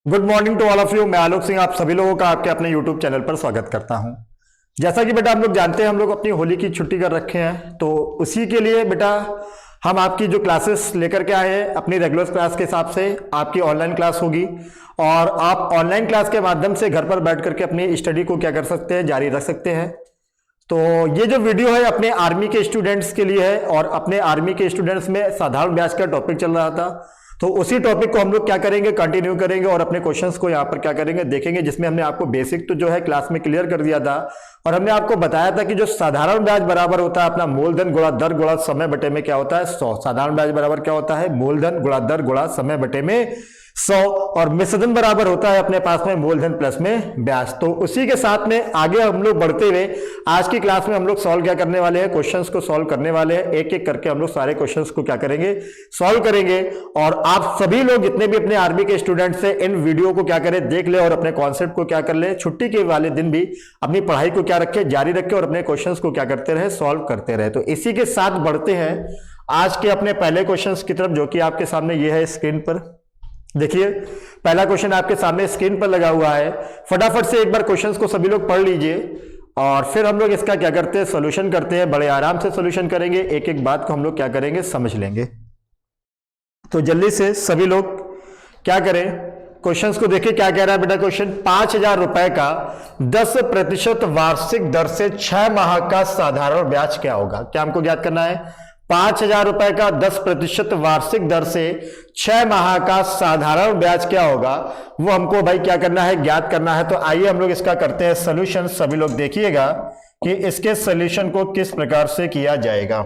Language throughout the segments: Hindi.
Good morning to all of you. मैं आलोक सिंह आप सभी लोगों का आपके अपने यूट्यूब चैनल पर स्वागत करता हूं। जैसा कि बेटा हम लोग जानते हैं, हम लोग अपनी होली की छुट्टी कर रखे हैं, तो उसी के लिए बेटा हम आपकी जो क्लासेस लेकर के आए हैं अपनी रेगुलर क्लास के हिसाब से आपकी ऑनलाइन क्लास होगी। और आप ऑनलाइन क्लास के माध्यम से घर पर बैठ करके अपनी स्टडी को क्या कर सकते हैं, जारी रख सकते हैं। तो ये जो वीडियो है अपने आर्मी के स्टूडेंट्स के लिए है, और अपने आर्मी के स्टूडेंट्स में साधारण ब्याज का टॉपिक चल रहा था, तो उसी टॉपिक को हम लोग क्या करेंगे, कंटिन्यू करेंगे और अपने क्वेश्चंस को यहाँ पर क्या करेंगे, देखेंगे। जिसमें हमने आपको बेसिक तो जो है क्लास में क्लियर कर दिया था, और हमने आपको बताया था कि जो साधारण ब्याज बराबर होता है अपना मूलधन गुणा दर गुणा समय बटे में क्या होता है 100। साधारण ब्याज बराबर क्या होता है, मूलधन गुणा दर गुणा समय बटे में 100, और मिश्रधन बराबर होता है अपने पास में मूलधन प्लस में ब्याज। तो उसी के साथ में आगे हम लोग बढ़ते हुए आज की क्लास में हम लोग सॉल्व क्या करने वाले हैं, क्वेश्चंस को सॉल्व करने वाले हैं। एक एक करके हम लोग सारे क्वेश्चंस को क्या करेंगे, सॉल्व करेंगे। और आप सभी लोग जितने भी अपने आर्मी के स्टूडेंट्स हैं, इन वीडियो को क्या करें, देख ले और अपने कॉन्सेप्ट को क्या कर ले, छुट्टी के वाले दिन भी अपनी पढ़ाई को क्या रखे, जारी रखे और अपने क्वेश्चन को क्या करते रहे, सॉल्व करते रहे। तो इसी के साथ बढ़ते हैं आज के अपने पहले क्वेश्चन की तरफ, जो कि आपके सामने ये है स्क्रीन पर। देखिए पहला क्वेश्चन आपके सामने स्क्रीन पर लगा हुआ है। फटाफट से एक बार क्वेश्चंस को सभी लोग पढ़ लीजिए, और फिर हम लोग इसका क्या करते हैं, सॉल्यूशन करते हैं। बड़े आराम से सॉल्यूशन करेंगे, एक एक बात को हम लोग क्या करेंगे, समझ लेंगे। तो जल्दी से सभी लोग क्या करें, क्वेश्चंस को देखिए क्या कह रहा है बेटा। क्वेश्चन 5,000 रुपए का 10% वार्षिक दर से 6 माह का साधारण ब्याज क्या होगा। क्या हमको ज्ञात करना है, 5,000 रुपए का 10% वार्षिक दर से 6 माह का साधारण ब्याज क्या होगा, वो हमको भाई क्या करना है, ज्ञात करना है। तो आइए हम लोग इसका करते हैं सॉल्यूशन। सभी लोग देखिएगा कि इसके सॉल्यूशन को किस प्रकार से किया जाएगा।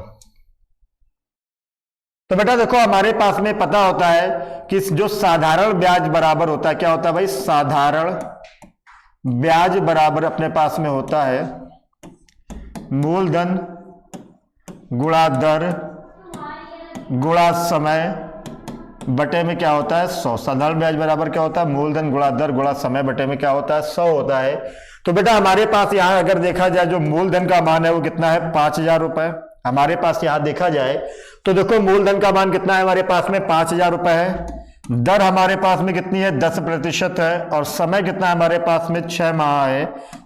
तो बेटा देखो हमारे पास में पता होता है कि जो साधारण ब्याज बराबर होता है, क्या होता है भाई, साधारण ब्याज बराबर अपने पास में होता है मूलधन गुणा दर गुणा समय बटे में क्या होता है 100। साधारण ब्याज बराबर क्या होता है, मूलधन गुणा दर गुणा समय बटे में क्या होता है 100 होता है। तो बेटा हमारे पास यहां अगर देखा जाए जो मूलधन का मान है वो कितना है, 5,000 रुपए। हमारे पास यहां देखा जाए तो देखो मूलधन का मान कितना है हमारे पास में, 5,000 रुपए है। दर हमारे पास में कितनी है, 10% है, और समय कितना है हमारे पास में 6 माह है,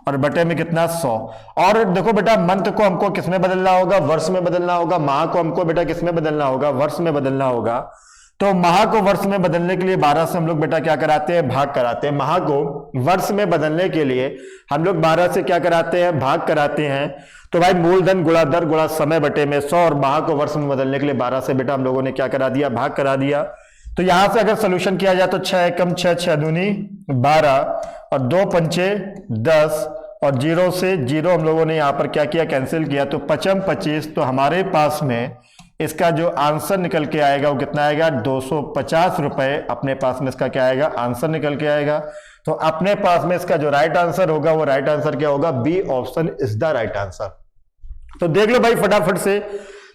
और बटे में कितना 100। और देखो बेटा मंथ को हमको किस में बदलना होगा, वर्ष में बदलना होगा। माह को हमको बेटा किस में बदलना होगा, वर्ष में बदलना होगा। तो माह को वर्ष में बदलने के लिए 12 से हम लोग बेटा क्या कराते हैं, भाग कराते हैं। माह को वर्ष में बदलने के लिए हम लोग 12 से क्या कराते हैं, भाग कराते हैं। तो भाई मूलधन गुणा दर गुणा समय बटे में 100, और माह को वर्ष में बदलने के लिए 12 से बेटा हम लोगों ने क्या करा दिया, भाग करा दिया। तो यहां से अगर सोल्यूशन किया जाए तो 6 एकम 6, 6 दूनी 12, और 2 पंचे 10, और 0 से 0 हम लोगों ने यहां पर क्या किया, कैंसिल किया। तो 55 25। तो हमारे पास में इसका जो आंसर निकल के आएगा वो कितना आएगा, 250 रुपए अपने पास में इसका क्या आएगा, आंसर निकल के आएगा। तो अपने पास में इसका जो राइट आंसर होगा वो राइट आंसर क्या होगा, B option is the right answer. तो देख लो भाई फटाफट से,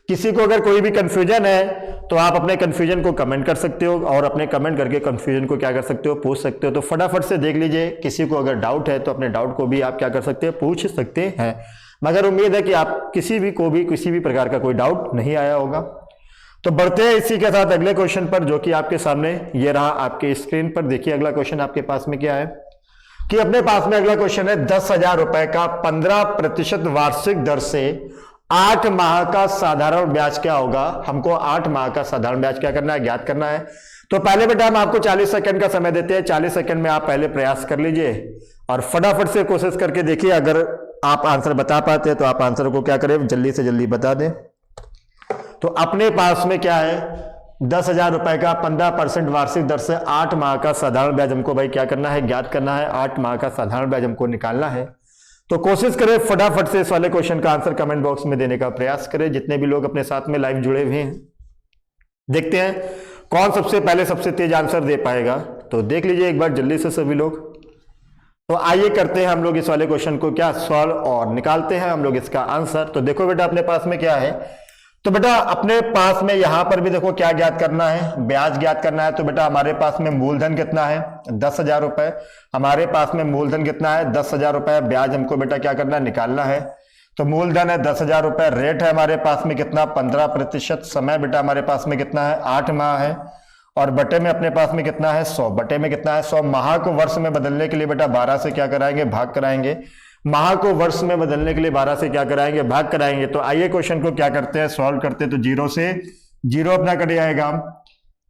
किसी को अगर कोई भी कंफ्यूजन है तो आप अपने कंफ्यूजन को कमेंट कर सकते हो, और अपने कमेंट करके कंफ्यूजन को क्या कर सकते हो, पूछ सकते हो। तो फटाफट से देख लीजिए, किसी को अगर डाउट है तो अपने डाउट को भी आप क्या कर सकते हैं, पूछ सकते हैं। मगर उम्मीद है कि आप किसी भी प्रकार का कोई डाउट नहीं आया होगा। तो बढ़ते हैं इसी के साथ अगले क्वेश्चन पर, जो कि आपके सामने ये रहा आपके स्क्रीन पर। देखिए अगला क्वेश्चन आपके पास में क्या है, कि अपने पास में अगला क्वेश्चन है 10,000 रुपए का 15% वार्षिक दर से 8 माह का साधारण ब्याज क्या होगा। हमको 8 माह का साधारण ब्याज क्या करना है, ज्ञात करना है। तो पहले बेटा हम आपको 40 सेकंड का समय देते हैं। 40 सेकंड में आप पहले प्रयास कर लीजिए और फटाफट से कोशिश करके देखिए। अगर आप आंसर बता पाते हैं तो आप आंसर को क्या करें, जल्दी से जल्दी बता दें। तो अपने पास में क्या है, 10,000 रुपए का 15% वार्षिक दर से 8 माह का साधारण ब्याज हमको भाई क्या करना है, ज्ञात करना है। 8 माह का साधारण ब्याज हमको निकालना है। तो कोशिश करें फटाफट से इस वाले क्वेश्चन का आंसर कमेंट बॉक्स में देने का प्रयास करें, जितने भी लोग अपने साथ में लाइव जुड़े हुए हैं। देखते हैं कौन सबसे पहले सबसे तेज आंसर दे पाएगा। तो देख लीजिए एक बार जल्दी से सभी लोग। तो आइए करते हैं हम लोग इस वाले क्वेश्चन को क्या सॉल्व, और निकालते हैं हम लोग इसका आंसर। तो देखो बेटा अपने पास में क्या है, तो बेटा अपने पास में यहां पर भी देखो क्या ज्ञात करना है, ब्याज ज्ञात करना है। तो बेटा हमारे पास में मूलधन कितना है, 10,000 रुपए। हमारे पास में मूलधन कितना है, 10,000 रुपए। ब्याज हमको बेटा क्या करना है, निकालना है। तो मूलधन है 10,000 रुपए। रेट है हमारे पास में कितना, 15%। समय बेटा हमारे पास में कितना है, 8 माह है। और बटे में अपने पास में कितना है 100, बटे में कितना है 100। माह को वर्ष में बदलने के लिए बेटा 12 से क्या कराएंगे, भाग कराएंगे। माह को वर्ष में बदलने के लिए 12 से क्या कराएंगे, भाग कराएंगे। तो आइए क्वेश्चन को क्या करते हैं, सॉल्व करते हैं। तो 0 से 0 अपना कट जाएगा,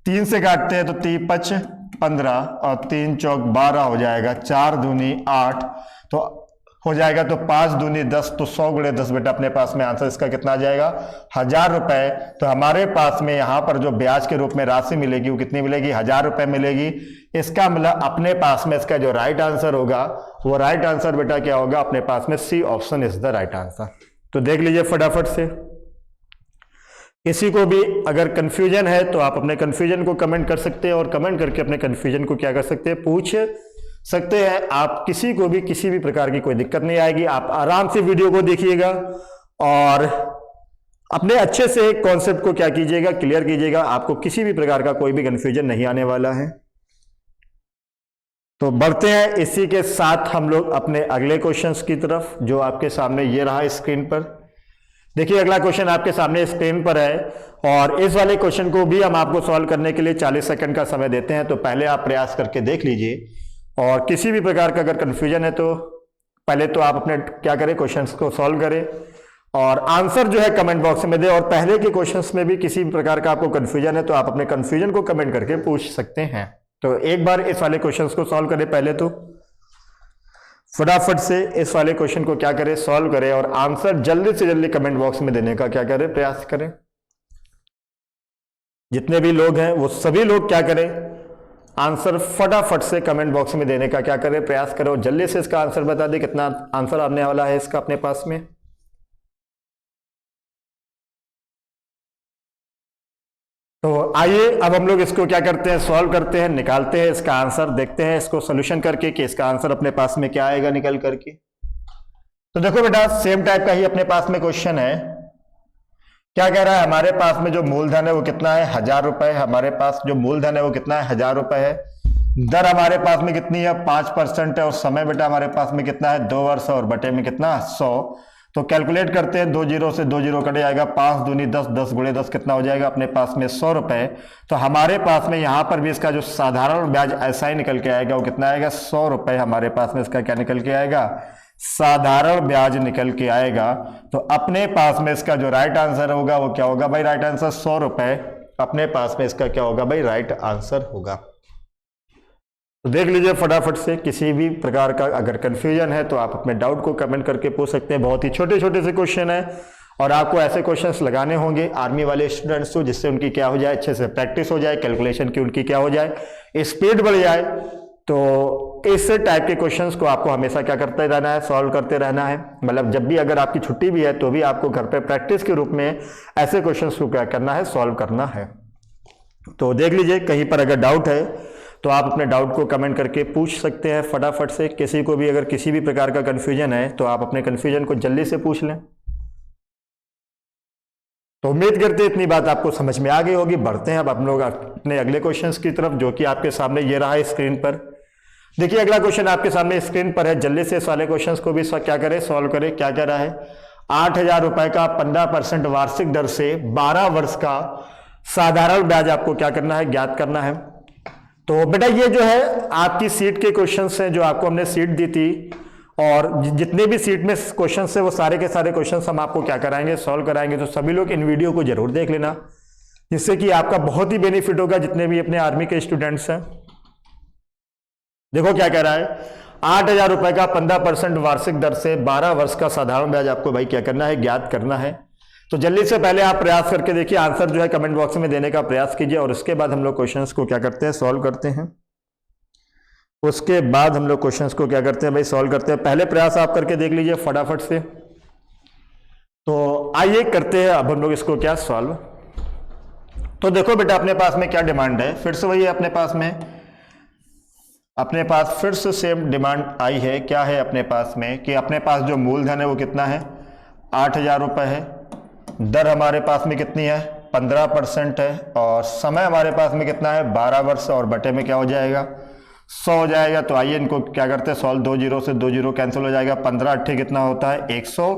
3 से काटते हैं तो 3 5 15 और 3 चौक 12 हो जाएगा, 4 दूनी 8 तो हो जाएगा, तो 5 दूनी 10 तो 100 गुणे 10 बेटा अपने पास में आंसर इसका कितना आ जाएगा 1000 रुपए। तो हमारे पास में यहाँ पर जो ब्याज के रूप में राशि मिलेगी वो कितनी मिलेगी, 1000 रुपए मिलेगी। इसका मतलब अपने पास में इसका जो राइट आंसर होगा वो राइट आंसर बेटा क्या होगा अपने पास में, C option is the right answer. तो देख लीजिए फटाफट से। किसी को भी अगर कंफ्यूजन है तो आप अपने कंफ्यूजन को कमेंट कर सकते हैं और कमेंट करके अपने कंफ्यूजन को क्या कर सकते हैं, पूछ सकते हैं। आप किसी को भी किसी भी प्रकार की कोई दिक्कत नहीं आएगी। आप आराम से वीडियो को देखिएगा और अपने अच्छे से कॉन्सेप्ट को क्या कीजिएगा, क्लियर कीजिएगा। आपको किसी भी प्रकार का कोई भी कंफ्यूजन नहीं आने वाला है। तो बढ़ते हैं इसी के साथ हम लोग अपने अगले क्वेश्चंस की तरफ, जो आपके सामने ये रहा स्क्रीन पर। देखिए अगला क्वेश्चन आपके सामने स्क्रीन पर है और इस वाले क्वेश्चन को भी हम आपको सॉल्व करने के लिए 40 सेकंड का समय देते हैं। तो पहले आप प्रयास करके देख लीजिए और किसी भी प्रकार का अगर कंफ्यूजन है तो पहले तो आप अपने क्या करें, क्वेश्चंस को सॉल्व करें और आंसर जो है कमेंट बॉक्स में दें। और पहले के क्वेश्चंस में भी किसी भी प्रकार का आपको कंफ्यूजन है तो आप अपने कंफ्यूजन को कमेंट करके पूछ सकते हैं। तो एक बार इस वाले क्वेश्चंस को सॉल्व करें। पहले तो फटाफट से इस वाले क्वेश्चन को क्या करें, सॉल्व करें और आंसर जल्दी से जल्दी कमेंट बॉक्स में देने का क्या करें, प्रयास करें। जितने भी लोग हैं वो सभी लोग क्या करें, आंसर फटाफट से कमेंट बॉक्स में देने का क्या करें, प्रयास करें और जल्दी से इसका आंसर बता दें कितना आंसर आने वाला है इसका अपने पास में। तो आइए अब हम लोग इसको क्या करते हैं, सॉल्व करते हैं, निकालते हैं इसका आंसर, देखते हैं इसको सोल्यूशन करके कि इसका आंसर अपने पास में क्या आएगा निकल करके। तो देखो बेटा सेम टाइप का ही अपने पास में क्वेश्चन है। क्या कह रहा है, हमारे पास में जो मूलधन है वो कितना है 1000 रुपए। हमारे पास जो मूलधन है वो कितना है 1000 रुपए है। दर हमारे पास में कितनी है 5% है और समय बेटा हमारे पास में कितना है 2 वर्ष और बटे में कितना 100। तो कैलकुलेट करते हैं, 2 जीरो से 2 जीरो कट जाएगा, 5 दूनी 10, 10 गुणे 10 कितना हो जाएगा अपने पास में 100 रुपए। तो हमारे पास में यहाँ पर भी इसका जो साधारण ब्याज ऐसा ही निकल के आएगा, वो कितना आएगा 100 रुपए। हमारे पास में इसका क्या निकल के आएगा, साधारण ब्याज निकल के आएगा। तो अपने पास में इसका जो राइट आंसर होगा वो क्या होगा भाई, राइट आंसर 100 रुपए अपने पास में इसका क्या होगा भाई, राइट आंसर होगा। तो देख लीजिए फटाफट से। किसी भी प्रकार का अगर कंफ्यूजन है तो आप अपने डाउट को कमेंट करके पूछ सकते हैं। बहुत ही छोटे छोटे से क्वेश्चन है और आपको ऐसे क्वेश्चंस लगाने होंगे आर्मी वाले स्टूडेंट्स को, जिससे उनकी क्या हो जाए, अच्छे से प्रैक्टिस हो जाए, कैलकुलेशन की उनकी क्या हो जाए, स्पीड बढ़ जाए। तो इस टाइप के क्वेश्चंस को आपको हमेशा क्या करते रहना है, सॉल्व करते रहना है। मतलब जब भी अगर आपकी छुट्टी भी है तो भी आपको घर पे प्रैक्टिस के रूप में ऐसे क्वेश्चंस को क्या करना है, सॉल्व करना है। तो देख लीजिए कहीं पर अगर डाउट है तो आप अपने डाउट को कमेंट करके पूछ सकते हैं फटाफट से। किसी को भी अगर किसी भी प्रकार का कंफ्यूजन है तो आप अपने कंफ्यूजन को जल्दी से पूछ लें। तो उम्मीद करते हैं इतनी बात आपको समझ में आ गई होगी। बढ़ते हैं अब हम लोग अपने अगले क्वेश्चंस की तरफ, जो कि आपके सामने ये रहा है स्क्रीन पर। देखिए अगला क्वेश्चन आपके सामने स्क्रीन पर है। जल्दी से इस वाले क्वेश्चंस को भी क्या करें, सॉल्व करें। क्या कह रहा है, 8000 रुपए का 15% वार्षिक दर से 12 वर्ष का साधारण ब्याज आपको क्या करना है, ज्ञात करना है। तो बेटा ये जो है आपकी सीट के क्वेश्चंस हैं, जो आपको हमने सीट दी थी और जितने भी सीट में क्वेश्चंस है वो सारे के सारे क्वेश्चंस हम आपको क्या कराएंगे, सॉल्व कराएंगे। तो सभी लोग इन वीडियो को जरूर देख लेना, जिससे कि आपका बहुत ही बेनिफिट होगा जितने भी अपने आर्मी के स्टूडेंट्स हैं। देखो क्या कह रहा है, 8000 रुपए का 15% वार्षिक दर से 12 वर्ष का साधारण ब्याज आपको भाई क्या करना है, ज्ञात करना है। तो जल्दी से पहले आप प्रयास करके देखिए, आंसर जो है कमेंट बॉक्स में देने का प्रयास कीजिए और उसके बाद हम लोग क्वेश्चंस को क्या करते हैं, सॉल्व करते हैं। उसके बाद हम लोग क्वेश्चंस को क्या करते हैं भाई, सॉल्व करते हैं। पहले प्रयास आप करके देख लीजिए फटाफट से। तो आइए करते हैं अब हम लोग इसको क्या, सॉल्व। तो देखो बेटा अपने पास में क्या डिमांड है, फिर से वही है अपने पास फिर से सेम डिमांड आई है। क्या है अपने पास में कि अपने पास जो मूलधन है वो कितना है 8000 रुपए है। दर हमारे पास में कितनी है 15% है और समय हमारे पास में कितना है 12 वर्ष और बटे में क्या हो जाएगा 100 हो जाएगा। तो आइए इनको क्या करते हैं, सॉल्व। 2 जीरो से 2 जीरो कैंसिल हो जाएगा, 15 8 कितना होता है 100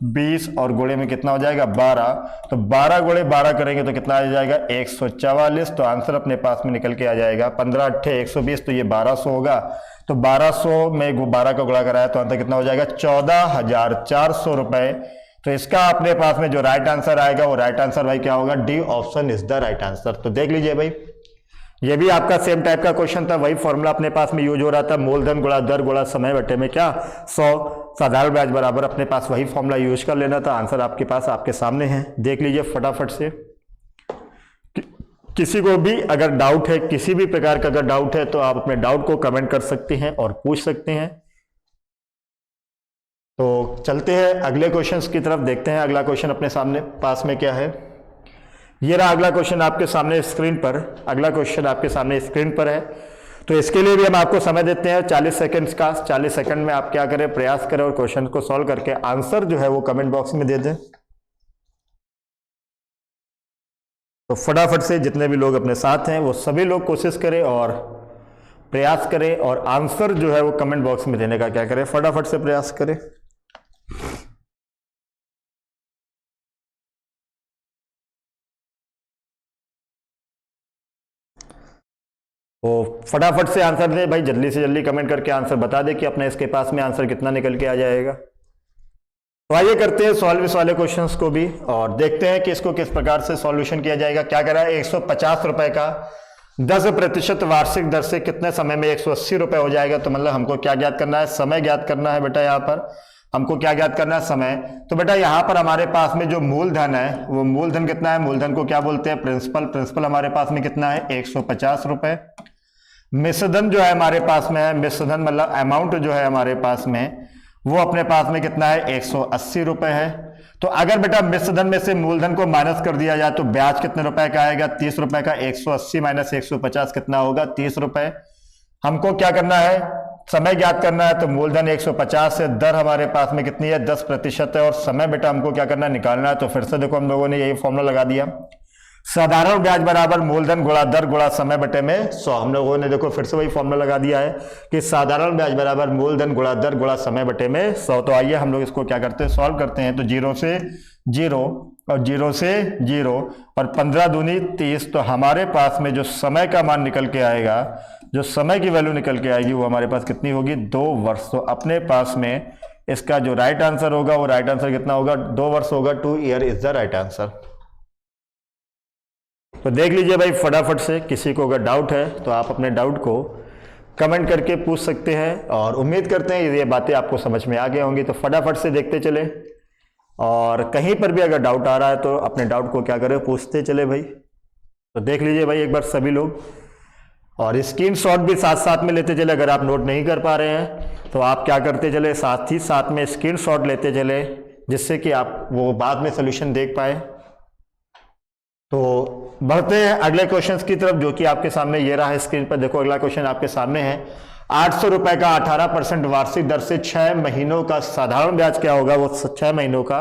20 और गुणे में कितना हो जाएगा 12, तो 12 गुणे 12 करेंगे तो कितना आ जाएगा 144। तो आंसर अपने पास में निकल के आ जाएगा 15 अट्ठे 120, तो ये 1200 होगा। तो 1200 में 12 का गुणा कराया तो आंसर कितना हो जाएगा 14,400 रुपए। तो इसका अपने पास में जो राइट आंसर आएगा वो राइट आंसर भाई क्या होगा, D option is the right answer. तो देख लीजिए भाई, ये भी आपका सेम टाइप का क्वेश्चन था, वही फॉर्मूला अपने पास में यूज हो रहा था, मूलधन गुणा दर गुणा समय बटे में क्या 100 साधारण ब्याज बराबर, अपने पास वही फॉर्मूला यूज कर लेना था। आंसर आपके पास आपके सामने है, देख लीजिए फटाफट से। किसी को भी अगर डाउट है, किसी भी प्रकार का अगर डाउट है तो आप अपने डाउट को कमेंट कर सकते हैं और पूछ सकते हैं। तो चलते हैं अगले क्वेश्चंस की तरफ, देखते हैं अगला क्वेश्चन अपने सामने पास में क्या है। ये रहा अगला क्वेश्चन आपके सामने स्क्रीन पर, अगला क्वेश्चन आपके सामने स्क्रीन पर है। तो इसके लिए भी हम आपको समय देते हैं 40 सेकंड्स का। 40 सेकंड में आप क्या करें, प्रयास करें और क्वेश्चन को सॉल्व करके आंसर जो है वो कमेंट बॉक्स में दे दें। तो फटाफट से जितने भी लोग अपने साथ हैं वो सभी लोग कोशिश करें और प्रयास करें और आंसर जो है वो कमेंट बॉक्स में देने का क्या करें, फटाफट से प्रयास करें। तो फटाफट से आंसर दे भाई, जल्दी से जल्दी कमेंट करके आंसर बता दे कि अपने इसके पास में आंसर कितना निकल के आ जाएगा। तो आइए करते हैं सॉल्व इस वाले क्वेश्चंस को भी और देखते हैं कि इसको किस प्रकार से सॉल्यूशन किया जाएगा। क्या करा है, 150 रुपए का 10% वार्षिक दर से कितने समय में 180 रुपए हो जाएगा। तो मतलब हमको क्या ज्ञात करना है, समय ज्ञात करना है बेटा। यहाँ पर हमको क्या ज्ञात करना है, समय। तो बेटा यहाँ पर हमारे पास में जो मूलधन है वो मूलधन कितना है, मूलधन को क्या बोलते हैं, प्रिंसिपल। प्रिंसिपल हमारे पास में कितना है 150 रुपए। मिश्रधन जो है हमारे पास में है, मिश्रधन मतलब अमाउंट जो है हमारे पास में वो अपने पास में कितना है 180 रुपए है। तो अगर बेटा मिश्रधन में से मूलधन को माइनस कर दिया जाए तो ब्याज कितने रुपए का आएगा, 30 रुपए का। 180 माइनस 150 कितना होगा 30 रुपए। हमको क्या करना है, समय ज्ञात करना है। तो मूलधन 150 है, दर हमारे पास में कितनी है 10% है और समय बेटा हमको क्या करना है निकालना है। तो फिर से देखो हम लोगों ने यही फॉर्मूला लगा दिया, साधारण ब्याज बराबर मूलधन गुणा दर गुणा समय बटे में 100। हम लोगों ने देखो फिर से वही फॉर्मूला लगा दिया है कि साधारण ब्याज बराबर मूलधन गुणा दर गुणा समय बटे में 100। तो आइए हम लोग इसको क्या करते हैं, सॉल्व करते हैं। तो 0 से 0 और 0 से 0 और 15 दूनी 30। तो हमारे पास में जो समय का मान निकल के आएगा, जो समय की वैल्यू निकल के आएगी वो हमारे पास कितनी होगी 2 वर्ष। तो अपने पास में इसका जो राइट आंसर होगा वो राइट आंसर कितना होगा 2 वर्ष होगा। 2 year is the right answer. तो देख लीजिए भाई फटाफट से, किसी को अगर डाउट है तो आप अपने डाउट को कमेंट करके पूछ सकते हैं और उम्मीद करते हैं ये बातें आपको समझ में आ गई होंगी। तो फटाफट से देखते चले और कहीं पर भी अगर डाउट आ रहा है तो अपने डाउट को क्या करें, पूछते चले भाई। तो देख लीजिए भाई एक बार सभी लोग, और स्क्रीनशॉट भी साथ साथ में लेते चले। अगर आप नोट नहीं कर पा रहे हैं तो आप क्या करते चले, साथ ही साथ में स्क्रीनशॉट लेते चले, जिससे कि आप वो बाद में सोल्यूशन देख पाए। तो बढ़ते हैं अगले क्वेश्चंस की तरफ, जो कि आपके सामने ये रहा है स्क्रीन पर। देखो अगला क्वेश्चन आपके सामने है, 800 रुपए का 18% वार्षिक दर से 6 महीनों का साधारण ब्याज क्या होगा, वो 6 महीनों का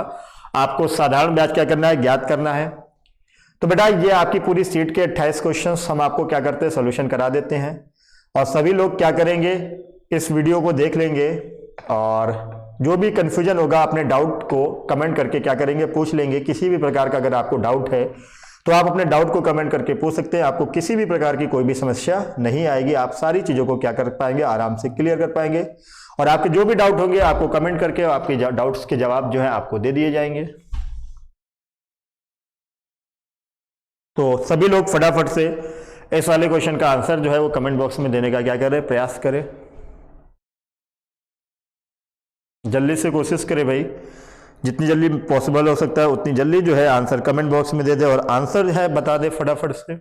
आपको साधारण ब्याज क्या करना है, ज्ञात करना है। तो बेटा ये आपकी पूरी सीट के 28 क्वेश्चंस हम आपको क्या करते हैं, सोल्यूशन करा देते हैं। और सभी लोग क्या करेंगे, इस वीडियो को देख लेंगे और जो भी कंफ्यूजन होगा अपने डाउट को कमेंट करके क्या करेंगे, पूछ लेंगे। किसी भी प्रकार का अगर आपको डाउट है तो आप अपने डाउट को कमेंट करके पूछ सकते हैं। आपको किसी भी प्रकार की कोई भी समस्या नहीं आएगी, आप सारी चीजों को क्या कर पाएंगे, आराम से क्लियर कर पाएंगे। और आपके जो भी डाउट होंगे आपको कमेंट करके आपके डाउट्स के जवाब जो है आपको दे दिए जाएंगे। तो सभी लोग फटाफट से इस वाले क्वेश्चन का आंसर जो है वो कमेंट बॉक्स में देने का क्या करें, प्रयास करें। जल्दी से कोशिश करें भाई, जितनी जल्दी पॉसिबल हो सकता है उतनी जल्दी जो है आंसर कमेंट बॉक्स में दे दे और आंसर है बता दे फटाफट से।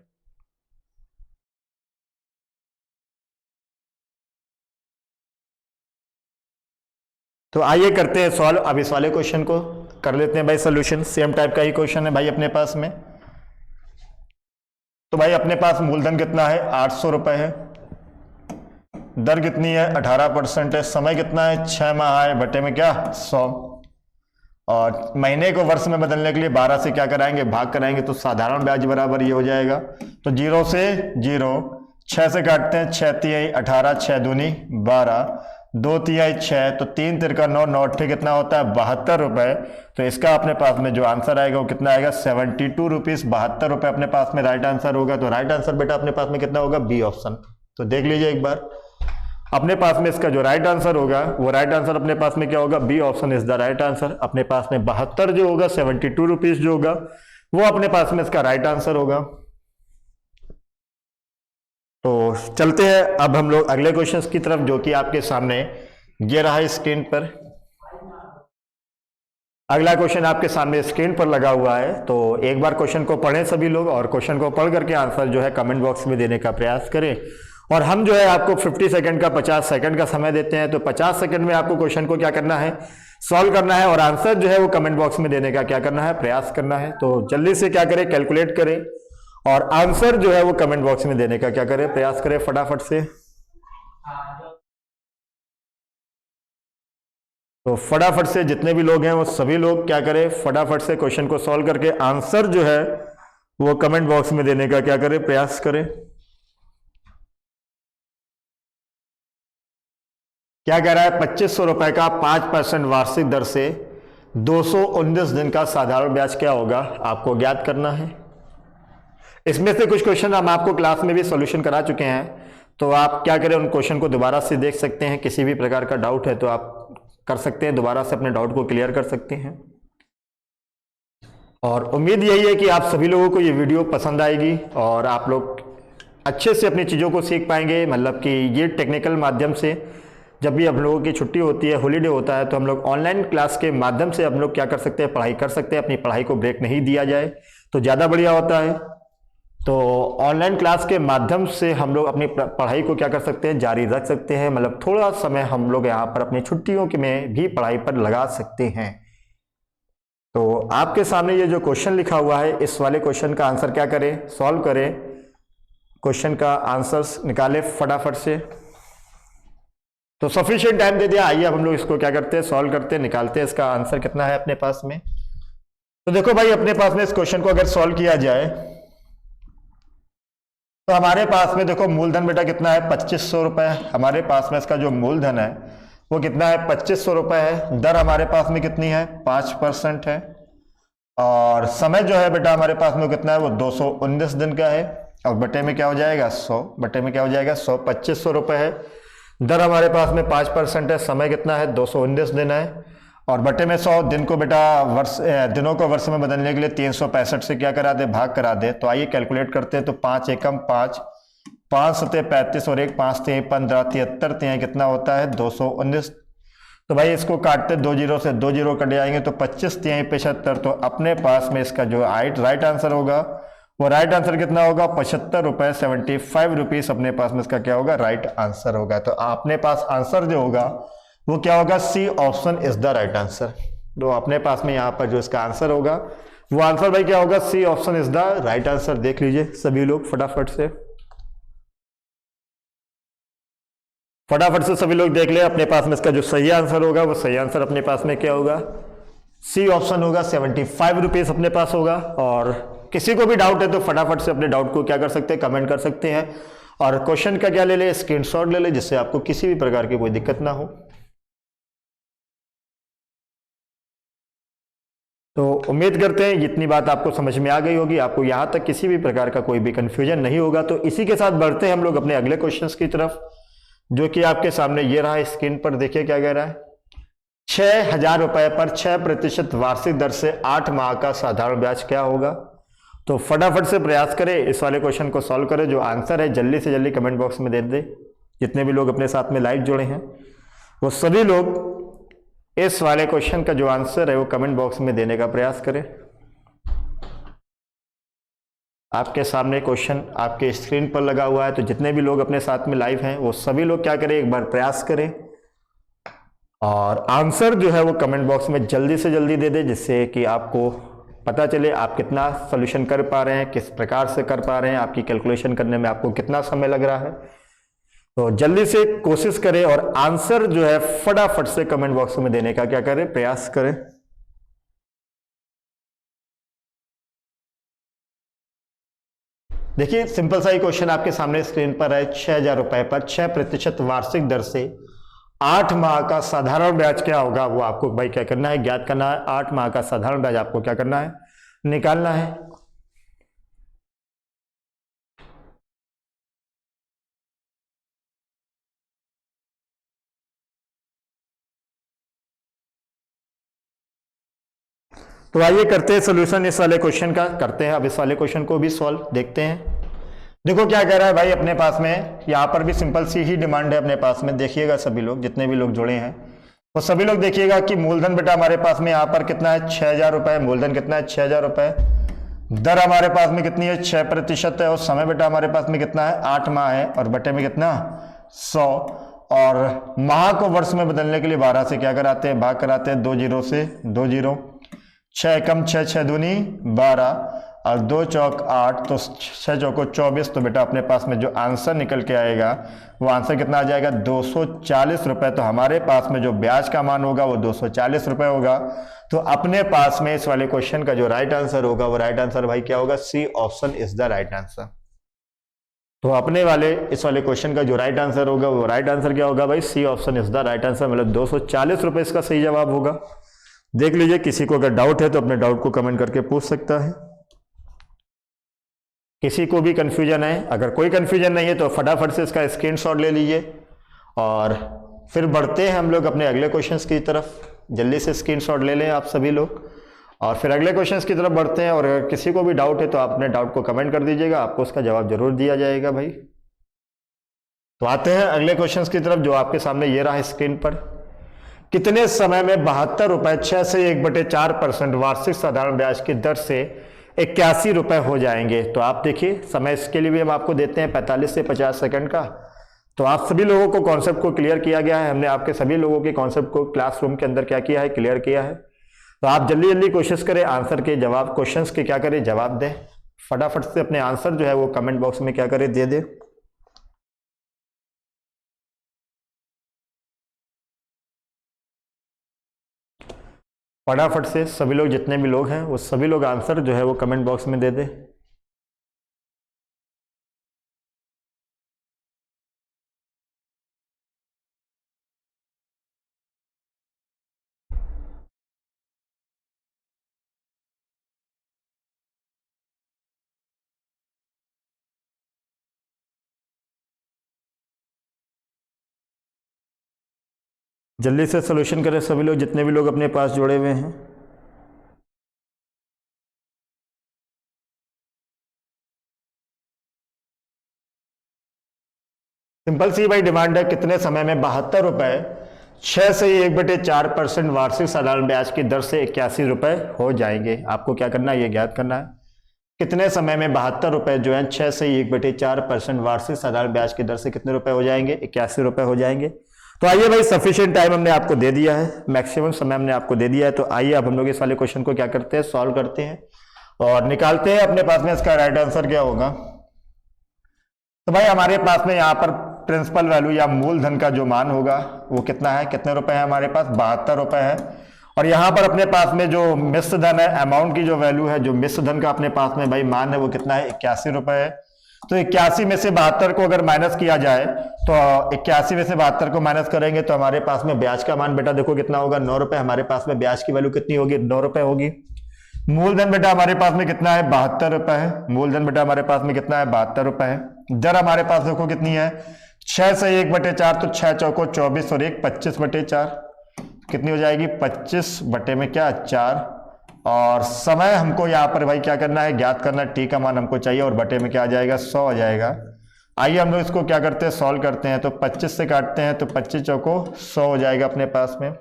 तो आइए करते हैं सॉल्व। अब इस वाले क्वेश्चन को कर लेते हैं भाई सोल्यूशन। सेम टाइप का ही क्वेश्चन है भाई अपने पास में। तो भाई अपने पास मूलधन कितना है 800 रुपए है, दर कितनी है 18% है, समय कितना है 6 माह है, बटे में क्या 100। और महीने को वर्ष में बदलने के लिए 12 से क्या कराएंगे, भाग कराएंगे। तो साधारण ब्याज बराबर ये हो जाएगा। तो 0 से 0, 6 से काटते हैं, 6 3 18, 6 दूनी 12, 2 तिहाई 6, तो 3 तिरका 9, 9 अट्ठे कितना होता है 72 रुपए। तो इसका अपने पास में जो आंसर आएगा वो कितना आएगा 72 रुपीज, 72 रुपए अपने पास में राइट आंसर होगा। तो राइट आंसर बेटा अपने पास में कितना होगा बी ऑप्शन। तो देख लीजिए एक बार अपने पास में इसका जो राइट आंसर होगा वो राइट आंसर अपने पास में क्या होगा B option is the right answer. अपने पास में 72 जो होगा 72 रुपीज जो होगा वो अपने पास में इसका राइट आंसर होगा। तो चलते हैं अब हम लोग अगले क्वेश्चंस की तरफ, जो कि आपके सामने ये रहा है स्क्रीन पर। अगला क्वेश्चन आपके सामने स्क्रीन पर लगा हुआ है। तो एक बार क्वेश्चन को पढ़ें सभी लोग, और क्वेश्चन को पढ़ करके आंसर जो है कमेंट बॉक्स में देने का प्रयास करें। और हम जो है आपको 50 सेकंड का 50 सेकंड का समय देते हैं। तो 50 सेकंड में आपको क्वेश्चन को क्या करना है सॉल्व करना है, और आंसर जो है वो कमेंट बॉक्स में देने का क्या करना है प्रयास करना है। तो जल्दी से क्या करें कैलकुलेट करें और आंसर जो है वो कमेंट बॉक्स में देने का क्या करें प्रयास करें फटाफट से। तो फटाफट से जितने भी लोग हैं वो सभी लोग क्या करें फटाफट से क्वेश्चन को सॉल्व करके आंसर जो है वो कमेंट बॉक्स में देने का क्या करें प्रयास करें। क्या कह रहा है 2500 रुपए का 5% वार्षिक दर से 219 दिन का साधारण ब्याज क्या होगा आपको ज्ञात करना है। इसमें से कुछ क्वेश्चन हम आपको क्लास में भी सॉल्यूशन करा चुके हैं, तो आप क्या करें उन क्वेश्चन को दोबारा से देख सकते हैं। किसी भी प्रकार का डाउट है तो आप कर सकते हैं, दोबारा से अपने डाउट को क्लियर कर सकते हैं। और उम्मीद यही है कि आप सभी लोगों को ये वीडियो पसंद आएगी और आप लोग अच्छे से अपनी चीज़ों को सीख पाएंगे। मतलब कि ये टेक्निकल माध्यम से जब भी हम लोगों की छुट्टी होती है हॉलीडे होता है तो हम लोग ऑनलाइन क्लास के माध्यम से हम लोग क्या कर सकते हैं पढ़ाई कर सकते हैं। अपनी पढ़ाई को ब्रेक नहीं दिया जाए तो ज़्यादा बढ़िया होता है। तो ऑनलाइन क्लास के माध्यम से हम लोग अपनी पढ़ाई को क्या कर सकते हैं जारी रख सकते हैं। मतलब थोड़ा समय हम लोग यहाँ पर अपनी छुट्टियों के में भी पढ़ाई पर लगा सकते हैं। तो आपके सामने ये जो क्वेश्चन लिखा हुआ है इस वाले क्वेश्चन का आंसर क्या करें सॉल्व करें। क्वेश्चन का आंसर्स निकालें फटाफट से। तो सफिशिएंट टाइम दे दिया, आइए अब हम लोग इसको क्या करते हैं सॉल्व करते हैं, निकालते हैं इसका आंसर कितना है अपने पास में। तो देखो भाई अपने पास में इस क्वेश्चन को अगर सॉल्व किया जाए तो हमारे पास में देखो मूलधन बेटा कितना है 2500 रुपए। हमारे पास में इसका जो मूलधन है वो कितना है 2500 रुपए है। दर हमारे पास में कितनी है 5% है। और समय जो है बेटा हमारे पास में कितना है वो 219 दिन का है। और बटे में क्या हो जाएगा 100, बटे में क्या हो जाएगा 100। 2500 रुपए है, दर हमारे पास में 5% है, समय कितना है 219 दिन है। और बटे में 100 दिन को बेटा वर्ष दिनों को वर्ष में बदलने के लिए 365 से क्या करा दे भाग करा दे। तो आइए कैलकुलेट करते हैं। तो 5 एकम 5, 5 सते 35 और 1 5 तिहाई 15, 73 तिहाई कितना होता है 219। तो भाई इसको काटते 2 जीरो से 2 जीरो कट जाएंगे तो 25 तिहाई 75। तो अपने पास में इसका जो राइट आंसर होगा वो राइट आंसर कितना होगा 75 रुपए 75 रुपीज अपने पास में इसका क्या होगा राइट आंसर होगा। तो अपने पास आंसर जो होगा वो क्या होगा C option is the right answer. तो अपने पास में यहाँ पर जो इसका आंसर होगा वो आंसर भाई क्या होगा C option is the right answer. देख लीजिए सभी लोग फटाफट से सभी लोग देख ले अपने पास में इसका जो सही आंसर होगा वो सही आंसर अपने पास में क्या होगा सी ऑप्शन होगा 75 रुपीज अपने पास होगा। और किसी को भी डाउट है तो फटाफट से अपने डाउट को क्या कर सकते हैं कमेंट कर सकते हैं। और क्वेश्चन का क्या ले ले स्क्रीनशॉट ले ले जिससे आपको किसी भी प्रकार की कोई दिक्कत ना हो। तो उम्मीद करते हैं इतनी बात आपको समझ में आ गई होगी, आपको यहां तक किसी भी प्रकार का कोई भी कंफ्यूजन नहीं होगा। तो इसी के साथ बढ़ते हैं हम लोग अपने अगले क्वेश्चंस की तरफ, जो कि आपके सामने ये रहा स्क्रीन पर। देखिए क्या कह रहा है 6000 रुपए पर 6% वार्षिक दर से 8 माह का साधारण ब्याज क्या होगा। तो फटाफट से प्रयास करें इस वाले क्वेश्चन को सॉल्व करें। जो आंसर है जल्दी से जल्दी कमेंट बॉक्स में दे दे। जितने भी लोग अपने साथ में लाइव जुड़े हैं वो सभी लोग इस वाले क्वेश्चन का जो आंसर है वो कमेंट बॉक्स में देने का प्रयास करें। आपके सामने क्वेश्चन आपके स्क्रीन पर लगा हुआ है, तो जितने भी लोग अपने साथ में लाइव हैं वो सभी लोग क्या करें एक बार प्रयास करें और आंसर जो है वो कमेंट बॉक्स में जल्दी से जल्दी दे दे, जिससे कि आपको पता चले आप कितना सोल्यूशन कर पा रहे हैं, किस प्रकार से कर पा रहे हैं, आपकी कैलकुलेशन करने में आपको कितना समय लग रहा है। तो जल्दी से कोशिश करें और आंसर जो है फटाफट से कमेंट बॉक्स में देने का क्या करें प्रयास करें। देखिए सिंपल सा ही क्वेश्चन आपके सामने स्क्रीन पर है। 6000 रुपए पर 6% वार्षिक दर से 8 माह का साधारण ब्याज क्या होगा वो आपको भाई क्या करना है, ज्ञात करना है। 8 माह का साधारण ब्याज आपको क्या करना है, निकालना है। तो आइए करते हैं सोल्यूशन इस वाले क्वेश्चन का, करते हैं अब इस वाले क्वेश्चन को भी सॉल्व, देखते हैं। देखो क्या कह रहा है भाई अपने पास में, यहां पर भी सिंपल सी ही डिमांड है अपने पास में। देखिएगा सभी लोग, जितने भी लोग जुड़े हैं वो सभी लोग देखिएगा कि मूलधन बेटा हमारे पास में यहाँ पर कितना है, 6,000 रुपए। मूलधन कितना है, 6,000 रुपए। दर हमारे पास में कितनी है, 6% है। और समय बेटा हमारे पास में कितना है, 8 माह है। और बटे में कितना, 100। और माह को वर्ष में बदलने के लिए 12 से क्या कराते हैं, भाग कराते हैं। 2 जीरो से 2 जीरो, 6 कम 6, 6 दूनी 12 और 2 चौक 8, तो 6 चौको 24। तो बेटा अपने पास में जो आंसर निकल के आएगा वो आंसर कितना आ जाएगा, 240 रुपए। तो हमारे पास में जो ब्याज का मान होगा वो 240 रुपए होगा। तो अपने पास में इस वाले क्वेश्चन का जो राइट आंसर होगा वो राइट आंसर भाई क्या होगा, C option is the right answer. तो अपने वाले इस वाले क्वेश्चन का जो राइट आंसर होगा वो राइट आंसर क्या होगा भाई, C option is the right answer. मतलब 240 रुपए इसका सही जवाब होगा। देख लीजिए, किसी को अगर डाउट है तो अपने डाउट को कमेंट करके पूछ सकता है। किसी को भी कंफ्यूजन है, अगर कोई कंफ्यूजन नहीं है तो फटाफट से इसका स्क्रीनशॉट ले लीजिए और फिर बढ़ते हैं हम लोग अपने अगले क्वेश्चंस की तरफ। जल्दी से स्क्रीनशॉट ले लें आप सभी लोग और फिर अगले क्वेश्चंस की तरफ बढ़ते हैं। और अगर किसी को भी डाउट है तो आप अपने डाउट को कमेंट कर दीजिएगा, आपको उसका जवाब जरूर दिया जाएगा भाई। तो आते हैं अगले क्वेश्चंस की तरफ जो आपके सामने ये रहा स्क्रीन पर। कितने समय में 72 रुपए 6 से 1/4% वार्षिक साधारण ब्याज की दर से 81 रुपए हो जाएंगे। तो आप देखिए, समय इसके लिए भी हम आपको देते हैं 45 से 50 सेकंड का। तो आप सभी लोगों को कॉन्सेप्ट को क्लियर किया गया है, हमने आपके सभी लोगों के कॉन्सेप्ट को क्लासरूम के अंदर क्या किया है, क्लियर किया है। तो आप जल्दी जल्दी कोशिश करें आंसर के जवाब, क्वेश्चंस के क्या करें, जवाब दें। फटाफट से अपने आंसर जो है वो कमेंट बॉक्स में क्या करें, दे दे। फटाफट से सभी लोग, जितने भी लोग हैं वो सभी लोग आंसर जो है वो कमेंट बॉक्स में दे दे। जल्दी से सॉल्यूशन करें सभी लोग, जितने भी लोग अपने पास जुड़े हुए हैं। सिंपल सी भाई डिमांड है, कितने समय में 72 रुपए 6 से 1/4% वार्षिक साधारण ब्याज की दर से 81 रुपए हो जाएंगे। आपको क्या करना है, ये ज्ञात करना है। कितने समय में 72 रुपए जो है 6 से 1/4% वार्षिक साधारण ब्याज की दर से कितने रुपए हो जाएंगे, 81 रुपए हो जाएंगे। तो आइए भाई, सफिशिएंट टाइम हमने आपको दे दिया है, मैक्सिमम समय हमने आपको दे दिया है। तो आइए अब हम लोग इस वाले क्वेश्चन को क्या करते हैं, सॉल्व करते हैं और निकालते हैं अपने पास में इसका राइट आंसर क्या होगा। तो भाई हमारे पास में यहाँ पर प्रिंसिपल वैल्यू या मूलधन का जो मान होगा वो कितना है, कितने रुपए है हमारे पास, 72 रुपए है। और यहाँ पर अपने पास में जो मिश्र धन है, अमाउंट की जो वैल्यू है, जो मिश्र धन का अपने पास में भाई मान है वो कितना है, 81 रुपए है। तो 81 में से 72 को अगर माइनस किया जाए तो 81 में से 72 को माइनस करेंगे तो हमारे पास में ब्याज का मान बेटा देखो कितना होगा, 9 रुपए। हमारे पास में ब्याज की वैल्यू कितनी होगी, 9 रुपए होगी। मूलधन बेटा हमारे पास में कितना है, 72 रुपए है। मूलधन बेटा हमारे पास में कितना है, 72 रुपए है। दर हमारे पास देखो कितनी है, 6 से 1/4, तो 6 चौको 24 और 1 25/4 कितनी हो जाएगी, 25 बटे में क्या 4। और समय हमको यहाँ पर भाई क्या करना है, ज्ञात करना, टी का मान हमको चाहिए और बटे में क्या आ जाएगा, 100 आ जाएगा। आइए हम लोग इसको क्या करते हैं, सॉल्व करते हैं। तो 25 से काटते हैं तो 25 चौको 100 हो जाएगा अपने पास में।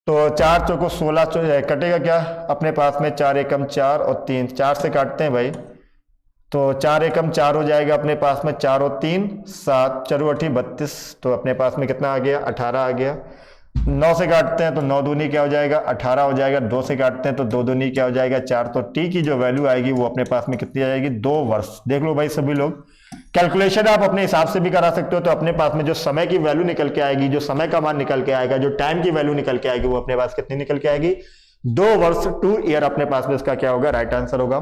तो 4 चौको 16 कटेगा क्या अपने पास में, 4 एकम 4 और 3, 4 से काटते हैं भाई तो 4 एकम 4 हो जाएगा अपने पास में, 4 और 3 7, 4 8 32, तो अपने पास में कितना आ गया, 18 आ गया। 9 से काटते हैं तो 9 दूनी क्या हो जाएगा, 18 हो जाएगा। 2 से काटते हैं तो 2 दूनी क्या हो जाएगा, 4। तो टी की जो वैल्यू आएगी वो अपने पास में कितनी आ जाएगी, 2 वर्ष। देख लो भाई सभी लोग, कैलकुलेशन आप अपने हिसाब से भी करा सकते हो। तो अपने पास में जो समय की वैल्यू निकल के आएगी, जो समय का मान निकल के आएगा, जो टाइम की वैल्यू निकल के आएगी वो अपने पास कितनी निकल के आएगी, 2 वर्ष, 2 ईयर अपने पास में इसका क्या होगा, राइट आंसर होगा।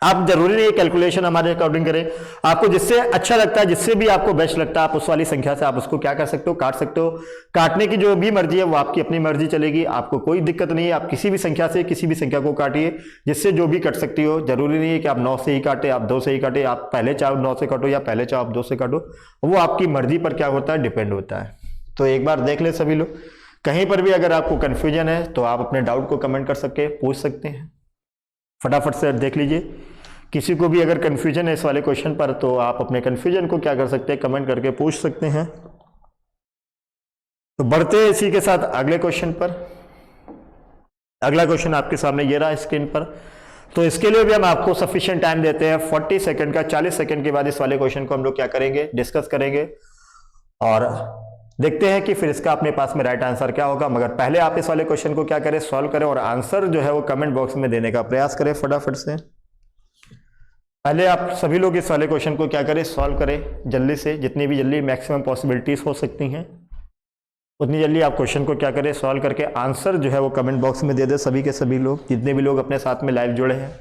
आप जरूरी नहीं है कैलकुलेशन हमारे अकॉर्डिंग करें, आपको जिससे अच्छा लगता है, जिससे भी आपको बेस्ट लगता है, आप उस वाली संख्या से आप उसको क्या कर सकते हो, काट सकते हो। काटने की जो भी मर्जी है वो आपकी अपनी मर्जी चलेगी, आपको कोई दिक्कत नहीं है। आप किसी भी संख्या से किसी भी संख्या को काटिए, जिससे जो भी कट सकती हो। जरूरी नहीं है कि आप 9 से ही काटे, आप 2 से ही काटे, आप पहले चाहो 9 से काटो या पहले चाहो आप 2 से काटो, वो आपकी मर्जी पर क्या होता है, डिपेंड होता है। तो एक बार देख ले सभी लोग, कहीं पर भी अगर आपको कंफ्यूजन है तो आप अपने डाउट को कमेंट कर सकते, पूछ सकते हैं, फटाफट से देख लीजिए। किसी को भी अगर कंफ्यूजन है इस वाले क्वेश्चन पर तो आप अपने कंफ्यूजन को क्या कर सकते हैं, कमेंट करके पूछ सकते हैं। तो बढ़ते हैं इसी के साथ अगले क्वेश्चन पर। अगला क्वेश्चन आपके सामने ये रहा स्क्रीन पर। तो इसके लिए भी हम आपको सफिशिएंट टाइम देते हैं 40 सेकंड का। 40 सेकंड के बाद इस वाले क्वेश्चन को हम लोग क्या करेंगे, डिस्कस करेंगे और देखते हैं कि फिर इसका अपने पास में राइट आंसर क्या होगा। मगर पहले आप इस वाले क्वेश्चन को क्या करें, सॉल्व करें और आंसर जो है वो कमेंट बॉक्स में देने का प्रयास करें फटाफट से। पहले आप सभी लोग इस वाले क्वेश्चन को क्या करें, सॉल्व करें जल्दी से, जितनी भी जल्दी मैक्सिमम पॉसिबिलिटीज हो सकती हैं उतनी जल्दी आप क्वेश्चन को क्या करें, सॉल्व करके आंसर जो है वो कमेंट बॉक्स में दे दे सभी के सभी लोग, जितने भी लोग अपने साथ में लाइव जुड़े हैं।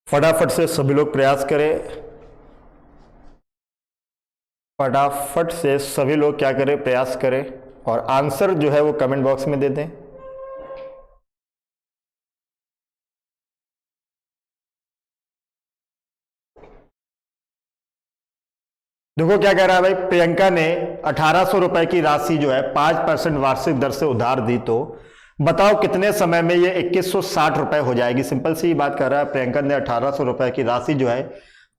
फटाफट से सभी लोग प्रयास करें, फटाफट से सभी लोग क्या करें, प्रयास करें और आंसर जो है वो कमेंट बॉक्स में दे दें। देखो क्या कह रहा है भाई, प्रियंका ने 1800 रुपए की राशि जो है 5% वार्षिक दर से उधार दी, तो बताओ कितने समय में ये 2160 रुपए हो जाएगी। सिंपल सी बात कर रहा है, प्रियंका ने 1800 रुपए की राशि जो है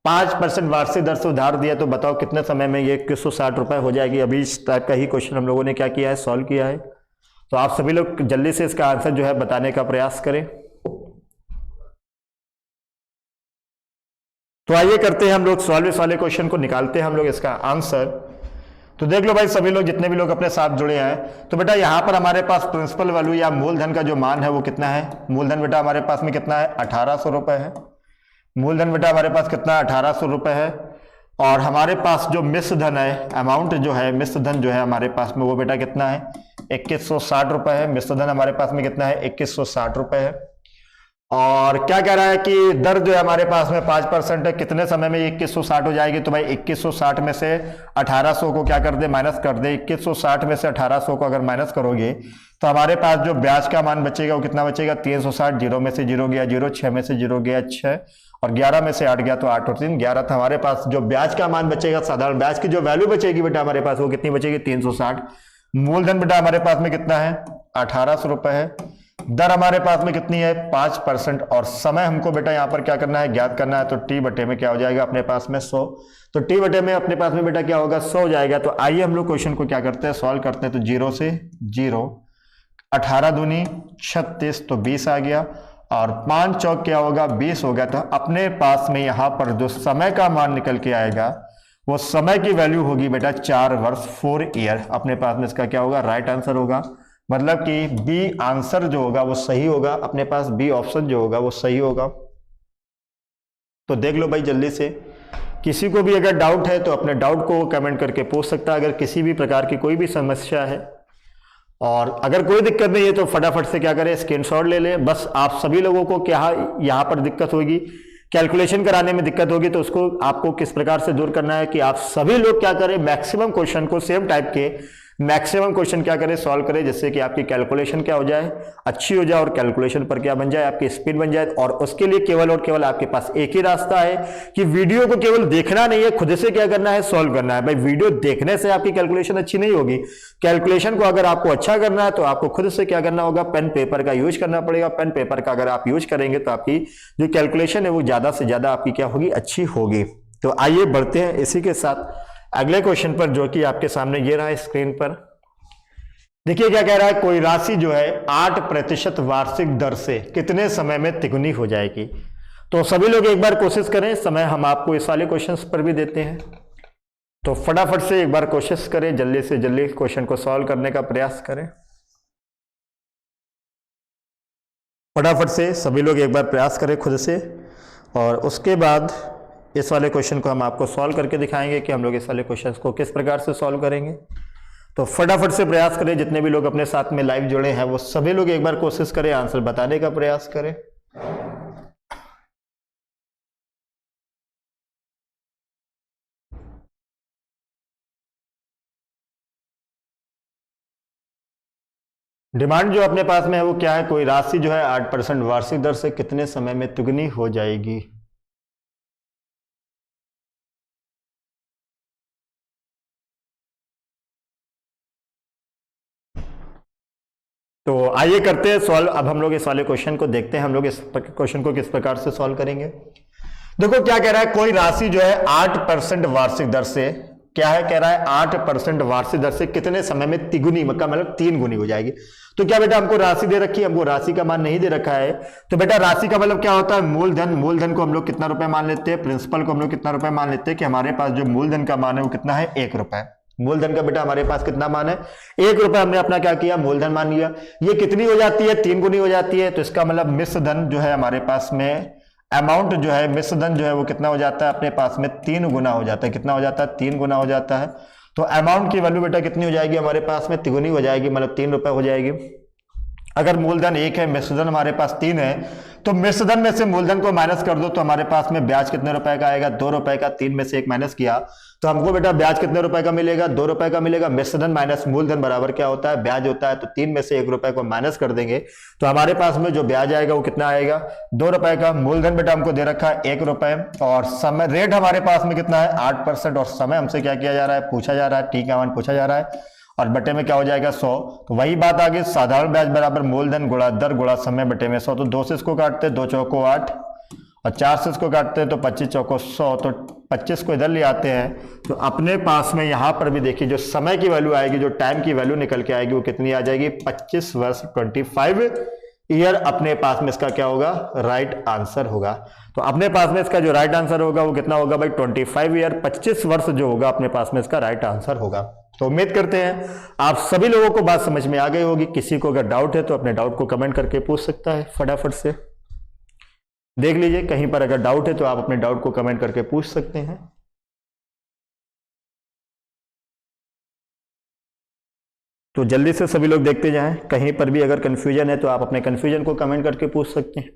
5% वार्षिक दर से उधार दिया, तो बताओ कितने समय में ये 2160 रुपए हो जाएगी। अभी इस टाइप का ही क्वेश्चन हम लोगों ने क्या किया है, सॉल्व किया है। तो आप सभी लोग जल्दी से इसका आंसर जो है बताने का प्रयास करें। तो आइए करते हैं हम लोग सॉल्व इस वाले क्वेश्चन को, निकालते हैं हम लोग इसका आंसर। तो देख लो भाई सभी लोग, जितने भी लोग अपने साथ जुड़े हैं, तो बेटा यहां पर हमारे पास प्रिंसिपल वैल्यू या मूलधन का जो मान है वो कितना है, मूलधन बेटा हमारे पास में कितना है, 1800 रुपए है। मूलधन बेटा हमारे पास कितना है, 1800 रुपए है। और हमारे पास जो मिश्र धन है, अमाउंट जो है, मिश्र धन जो है हमारे पास में वो बेटा कितना है, 2160 रुपए है। मिश्र धन हमारे पास में कितना है, 2160 रुपए है। और क्या कह रहा है कि दर जो है हमारे पास में 5% है, कितने समय में 2160 हो जाएगी। तो भाई 2160 में से 1800 को क्या कर दे, माइनस कर दे। 2160 में से 1800 को अगर माइनस करोगे तो हमारे पास जो ब्याज का मान बचेगा वो कितना बचेगा, 360। 0 में से 0 गया 0, 6 में से 0 गया 6 और 11 में से 8 गया तो 8 और 3 11 था। हमारे पास जो ब्याज का मान बचेगा, साधारण ब्याज की जो वैल्यू बचेगी बेटा हमारे पास वो कितनी बचेगी, 360। मूलधन बेटा हमारे पास में कितना है, 1800 रुपए है। दर हमारे पास में कितनी है, 5%। और समय हमको बेटा यहां पर क्या करना है, ज्ञात करना है। तो टी बटे में क्या हो जाएगा अपने पास में 100। तो टी बटे में अपने पास में बेटा क्या होगा, 100 हो जाएगा। तो आइए हम लोग क्वेश्चन को क्या करते हैं, सॉल्व करते हैं। तो 0 से 0, 18 दूनी 36, तो 20 आ गया और 5 चौक क्या होगा, 20 हो गया। तो अपने पास में यहां पर जो समय का मान निकल के आएगा वो समय की वैल्यू होगी बेटा 4 वर्ष, 4 ईयर। अपने पास में इसका क्या होगा, राइट आंसर होगा। मतलब कि बी आंसर जो होगा वो सही होगा, अपने पास बी ऑप्शन जो होगा वो सही होगा। तो देख लो भाई जल्दी से, किसी को भी अगर डाउट है तो अपने डाउट को कमेंट करके पूछ सकता है, अगर किसी भी प्रकार की कोई भी समस्या है। और अगर कोई दिक्कत नहीं है तो फटाफट से क्या करें, स्क्रीनशॉट ले ले। बस आप सभी लोगों को क्या यहाँ पर दिक्कत होगी, कैलकुलेशन कराने में दिक्कत होगी, तो उसको आपको किस प्रकार से दूर करना है कि आप सभी लोग क्या करें, मैक्सिमम क्वेश्चन को सेम टाइप के मैक्सिमम क्वेश्चन क्या करें, सॉल्व करें, जिससे कि आपकी कैलकुलेशन क्या हो जाए, अच्छी हो जाए और कैलकुलेशन पर क्या बन जाए, आपकी स्पीड बन जाए। और उसके लिए केवल और केवल आपके पास एक ही रास्ता है कि वीडियो को केवल देखना नहीं है, खुद से क्या करना है, सॉल्व करना है। भाई वीडियो देखने से आपकी कैलकुलेशन अच्छी नहीं होगी। कैलकुलेशन को अगर आपको अच्छा करना है तो आपको खुद से क्या करना होगा, पेन पेपर का यूज करना पड़ेगा। पेन पेपर का अगर आप यूज करेंगे तो आपकी जो कैलकुलेशन है वो ज्यादा से ज्यादा आपकी क्या होगी, अच्छी होगी। तो आइए बढ़ते हैं इसी के साथ अगले क्वेश्चन पर, जो कि आपके सामने ये रहा स्क्रीन पर। देखिए क्या कह रहा है, कोई राशि जो है 8% वार्षिक दर से कितने समय में तिगुनी हो जाएगी। तो सभी लोग एक बार कोशिश करें, समय हम आपको इस वाले क्वेश्चंस पर भी देते हैं। तो फटाफट से एक बार कोशिश करें, जल्दी से जल्दी क्वेश्चन को सॉल्व करने का प्रयास करें। फटाफट से सभी लोग एक बार प्रयास करें खुद से, और उसके बाद इस वाले क्वेश्चन को हम आपको सॉल्व करके दिखाएंगे कि हम लोग इस वाले क्वेश्चन को किस प्रकार से सॉल्व करेंगे। तो फटाफट से प्रयास करें, जितने भी लोग अपने साथ में लाइव जुड़े हैं वो सभी लोग एक बार कोशिश करें, आंसर बताने का प्रयास करें। डिमांड जो अपने पास में है वो क्या है, कोई राशि जो है 8% वार्षिक दर से कितने समय में दुगनी हो जाएगी। तो आइए करते हैं सॉल्व। अब हम लोग इस वाले क्वेश्चन को देखते हैं, हम लोग इस क्वेश्चन को किस प्रकार से सॉल्व करेंगे। देखो क्या कह रहा है, कोई राशि जो है 8% वार्षिक दर से, क्या है कह रहा है 8% वार्षिक दर से कितने समय में तिगुनी, मतलब 3 गुनी हो जाएगी। तो क्या बेटा हमको राशि दे रखी है, हमको राशि का मान नहीं दे रखा है। तो बेटा राशि का मतलब क्या होता है, मूलधन। मूलधन को हम लोग कितना रुपए मान लेते हैं, प्रिंसिपल को हम लोग कितना रुपए मान लेते हैं, कि हमारे पास जो मूलधन का मान है वो कितना है, 1 रुपए। मूलधन का बेटा हमारे पास कितना मान है, 1 रुपए। हमने अपना क्या किया, मूलधन मान लिया। ये कितनी हो जाती है, 3 गुनी हो जाती है। तो इसका मतलब मिश्र धन जो है हमारे पास में, अमाउंट जो है मिश्र धन जो है वो कितना हो जाता है अपने पास में, 3 गुना हो जाता है। कितना हो जाता है, 3 गुना हो जाता है। तो अमाउंट की वैल्यू बेटा कितनी हो जाएगी हमारे पास में, तिगुनी हो जाएगी, मतलब 3 रुपए हो जाएगी। अगर मूलधन 1 है, मिश्रधन हमारे पास 3 है, तो मिश्रधन में से मूलधन को माइनस कर दो तो हमारे पास में ब्याज कितने रुपए का आएगा, 2 रुपए का। 3 में से 1 माइनस किया तो हमको बेटा ब्याज कितने रुपए का मिलेगा, 2 रुपए का मिलेगा। मिश्रधन माइनस मूलधन बराबर क्या होता है, ब्याज होता है। तो 3 में से 1 रुपए को माइनस कर देंगे तो हमारे पास में जो ब्याज आएगा वो कितना आएगा, 2 रुपए का। मूलधन बेटा हमको दे रखा है 1 रुपए, और समय रेट हमारे पास में कितना है, 8%, और समय हमसे क्या किया जा रहा है, पूछा जा रहा है, टी का मान पूछा जा रहा है, और बटे में क्या हो जाएगा 100। तो वही बात आ गई, साधारण ब्याज बराबर मूलधन गुणा दर गुणा समय बटे में 100। तो 2 से इसको काटते, 2 चौको 8, और 4 से इसको काटते हैं तो 25 चौको 100। तो 25 को इधर ले आते हैं तो अपने पास में यहां पर भी देखिए जो समय की वैल्यू आएगी, जो टाइम की वैल्यू निकल के आएगी वो कितनी आ जाएगी, 25 वर्ष 25 ईयर। अपने पास में इसका क्या होगा, राइट आंसर होगा। तो अपने पास में इसका जो राइट आंसर होगा वो कितना होगा भाई, 25 ईयर, 25 वर्ष जो होगा अपने पास में इसका राइट आंसर होगा। तो उम्मीद करते हैं आप सभी लोगों को बात समझ में आ गई होगी। किसी को अगर डाउट है तो अपने डाउट को कमेंट करके पूछ सकता है, फटाफट से देख लीजिए। कहीं पर अगर डाउट है तो आप अपने डाउट को कमेंट करके पूछ सकते हैं। तो जल्दी से सभी लोग देखते जाएं, कहीं पर भी अगर कंफ्यूजन है तो आप अपने कंफ्यूजन को कमेंट करके पूछ सकते हैं।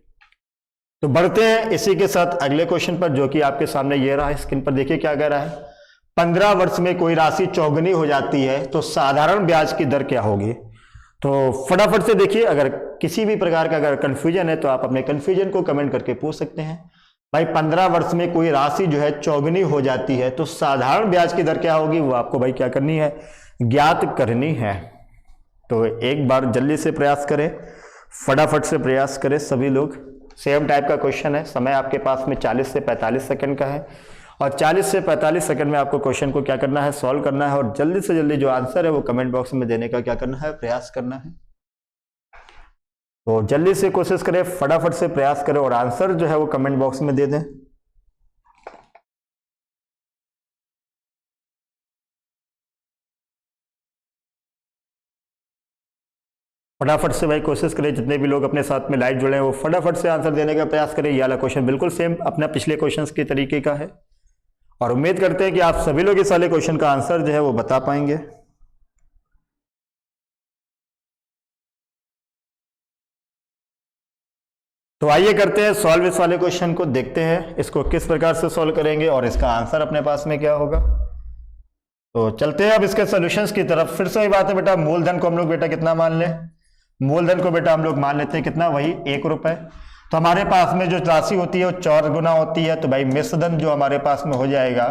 तो बढ़ते हैं इसी के साथ अगले क्वेश्चन पर, जो कि आपके सामने ये रहा है। स्क्रीन पर देखिए क्या कह रहा है, 15 वर्ष में कोई राशि चौगुनी हो जाती है तो साधारण ब्याज की दर क्या होगी। तो फटाफट से देखिए, अगर किसी भी प्रकार का अगर कंफ्यूजन है तो आप अपने कंफ्यूजन को कमेंट करके पूछ सकते हैं। भाई 15 वर्ष में कोई राशि जो है चौगुनी हो जाती है तो साधारण ब्याज की दर क्या होगी, वो आपको भाई क्या करनी है, ज्ञात करनी है। तो एक बार जल्दी से प्रयास करें, फटाफट से प्रयास करें सभी लोग। सेम टाइप का क्वेश्चन है, समय आपके पास में 40 से 45 सेकंड का है, और 40 से 45 सेकंड में आपको क्वेश्चन को क्या करना है, सॉल्व करना है, और जल्दी से जल्दी जो आंसर है वो कमेंट बॉक्स में देने का क्या करना है, प्रयास करना है। तो जल्दी से कोशिश करें, फटाफट से प्रयास करें, और आंसर जो है वो कमेंट बॉक्स में दे दें। फटाफट से भाई कोशिश करें, जितने भी लोग अपने साथ में लाइव जुड़े हैं वो फटाफट से आंसर देने का प्रयास करें। ये वाला क्वेश्चन बिल्कुल सेम अपना पिछले क्वेश्चंस के तरीके का है, और उम्मीद करते हैं कि आप सभी लोग इस वाले क्वेश्चन का आंसर जो है वो बता पाएंगे। तो आइए करते हैं सॉल्व इस वाले क्वेश्चन को, देखते हैं इसको किस प्रकार से सॉल्व करेंगे और इसका आंसर अपने पास में क्या होगा। तो चलते हैं अब इसके सॉल्यूशंस की तरफ। फिर से वही बात है बेटा, मूलधन को हम लोग बेटा कितना मान लें, मूलधन को बेटा हम लोग मान लेते हैं कितना, वही 1 रुपए। तो हमारे पास में जो राशि होती है वो 4 गुना होती है। तो भाई मिश्रधन जो हमारे पास में हो जाएगा,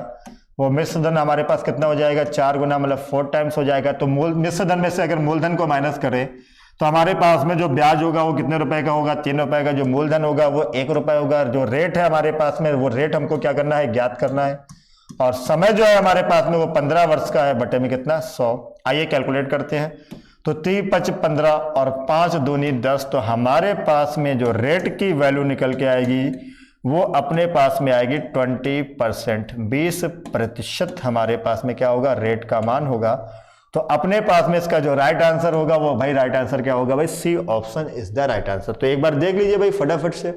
वो मिश्रधन हमारे पास कितना हो जाएगा, 4 गुना मतलब 4 टाइम्स हो जाएगा। तो मूल मिश्रधन में से अगर मूलधन को माइनस करें तो हमारे पास में जो ब्याज होगा वो कितने रुपए का होगा, 3 रुपए का। जो मूलधन होगा वो 1 रुपए होगा। जो रेट है हमारे पास में, वो रेट हमको क्या करना है, ज्ञात करना है। और समय जो है हमारे पास में वो 15 वर्ष का है, बटे में कितना, 100। आइए कैलकुलेट करते हैं। तो 3 5 15 और 5 दूनी 10। तो हमारे पास में जो रेट की वैल्यू निकल के आएगी वो अपने पास में आएगी 20%, 20% हमारे पास में क्या होगा, रेट का मान होगा। तो अपने पास में इसका जो राइट आंसर होगा वो भाई राइट आंसर क्या होगा भाई, C option is the right answer. तो एक बार देख लीजिए भाई फटाफट से,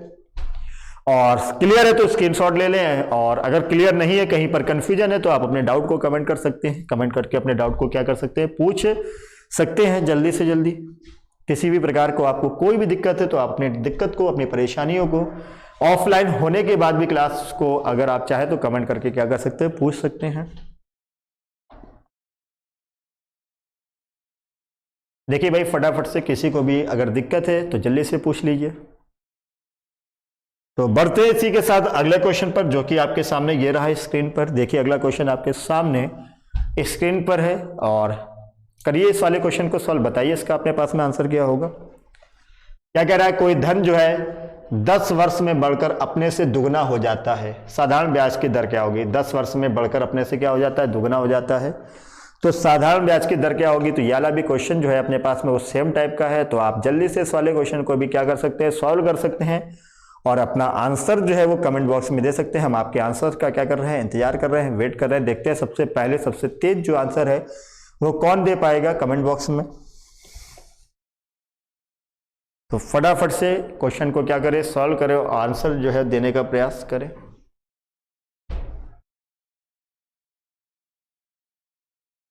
और क्लियर है तो स्क्रीनशॉट ले लें, और अगर क्लियर नहीं है, कहीं पर कंफ्यूजन है, तो आप अपने डाउट को कमेंट कर सकते हैं। कमेंट करके अपने डाउट को क्या कर सकते हैं, पूछ सकते हैं जल्दी से जल्दी। किसी भी प्रकार को आपको कोई भी दिक्कत है तो आप अपनी दिक्कत को, अपनी परेशानियों को ऑफलाइन होने के बाद भी क्लास को अगर आप चाहे तो कमेंट करके क्या कर सकते हैं, पूछ सकते हैं। देखिए भाई, फटाफट से किसी को भी अगर दिक्कत है तो जल्दी से पूछ लीजिए। तो बढ़ते हैं इसी के साथ अगले क्वेश्चन पर, जो कि आपके सामने ये रहा है स्क्रीन पर। देखिए अगला क्वेश्चन आपके सामने स्क्रीन पर है, और करिए इस वाले क्वेश्चन को सॉल्व। बताइए इसका अपने पास में आंसर क्या होगा। क्या कह रहा है, कोई धन जो है 10 वर्ष में बढ़कर अपने से दुगना हो जाता है, साधारण ब्याज की दर क्या होगी। 10 वर्ष में बढ़कर अपने से क्या हो जाता है, दुगना हो जाता है, तो साधारण ब्याज की दर क्या होगी। तो ये वाला भी क्वेश्चन जो है अपने पास में वो सेम टाइप का है, तो आप जल्दी से इस वाले क्वेश्चन को भी क्या कर सकते हैं, सॉल्व कर सकते हैं, और अपना आंसर जो है वो कमेंट बॉक्स में दे सकते हैं। हम आपके आंसर का क्या कर रहे हैं, इंतजार कर रहे हैं, वेट कर रहे हैं। देखते हैं सबसे पहले सबसे तेज जो आंसर है वो कौन दे पाएगा कमेंट बॉक्स में। तो फटाफट से क्वेश्चन को क्या करें, सॉल्व करें, और आंसर जो है देने का प्रयास करें।